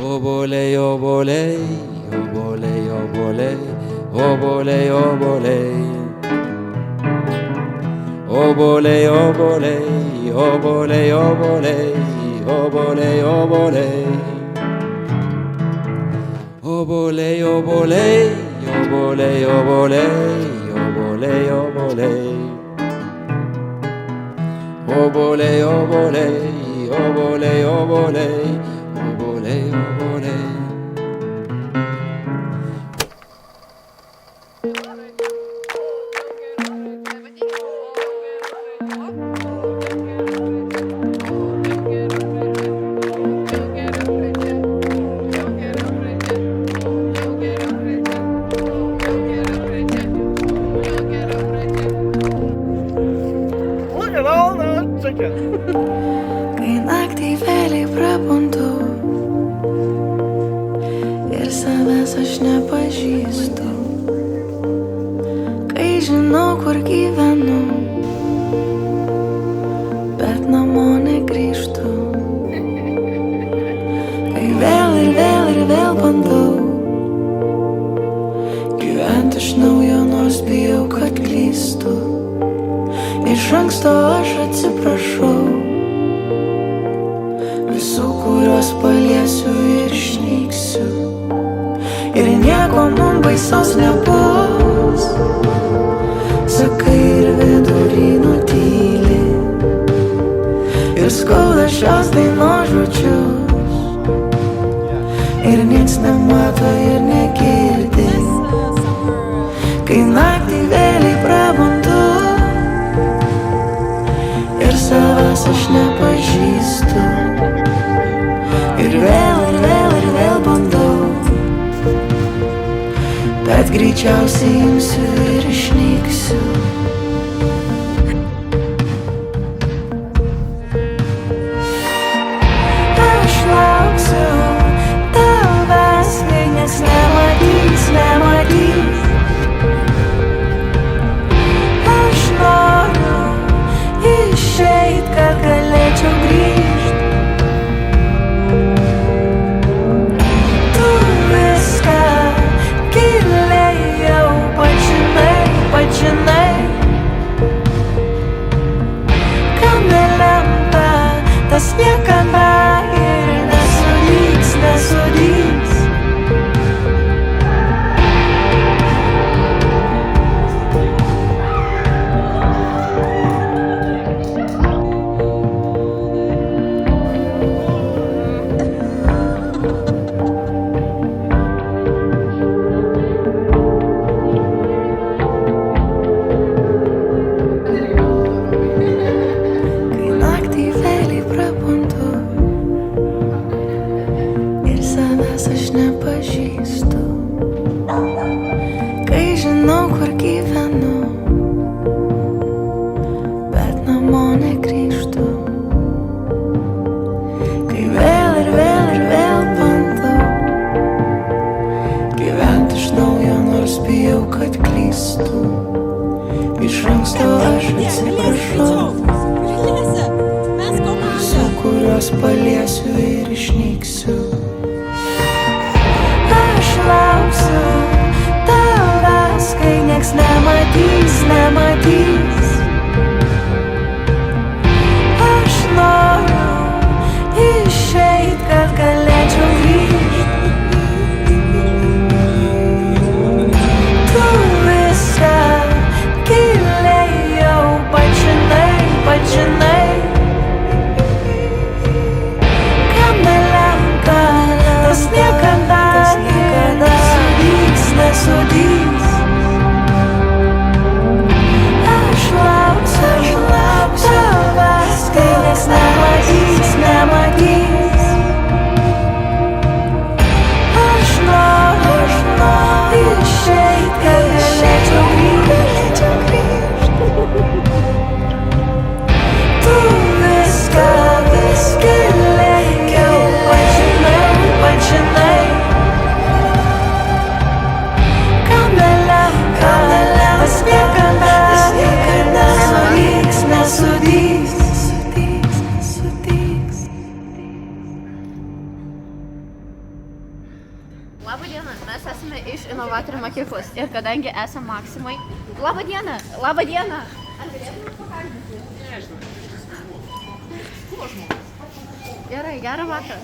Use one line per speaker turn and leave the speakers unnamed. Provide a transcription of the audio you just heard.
Obolei, obolei, obolei, obolei, obolei, obolei. Obolei, obolei, obolei, obolei, obolei, obolei. Obolei, obolei, obolei, obolei, obolei, obolei. Obolei, obolei, obolei, obolei, obolei, obolei.
Look at all the chicken.
Kai naktį vėliai prabundu ir savęs aš nepažįstu, kai žinau, kur gyvenu, bet namo negrįžtu, kai vėl ir vėl ir vėl bandau gyventi iš naujo, nors bijau, kad klystu. Iš anksto aš atsiprašau visų, kuriuos paliesiu ir išnyksiu. Ir nieko mums baisaus nebus, sakai ir vidury nutyli. Ir skauda šios dainos žodžius, ir nieks nemato ir negirdi. Kai naktį vėliai prabundu ir savęs aš nepažįstu, ir vėl bandau, bet greičiausiai imsiu ir išnyksiu. Aš lauksiu tavęs, kai nieks nematys. Aš noriu išeit, kad galėčiau grįžt. Tu viską giliai jau pažinai, kam nelemta, tas niekada ir nesudygs. Kai naktį vėliai prabundu ir savęs aš nepažįstu, kai žinau, kur gyvenu, bet namo negrįžtu, kai vėl ir vėl bandau gyventi iš naujo, nors bijau, kad klystu. Iš anksto aš atsiprašau visų, kuriuos paliesiu ir išnyksiu. Aš lauksiu tavęs, kai nieks nematys. Aš noriu išeit, kad galėčiau grįžt. Tu viską giliai jau pažinai, kam nelemta, tas niekada nesudygs.
Labą dieną, mes esame iš inovatorių mokyklos ir kadangi esame Maksimai. Labą dieną, labą dieną. Ar galėtume pakalbinti? Nežinau. Kuo žmogus? Gerai, gerą vakarą.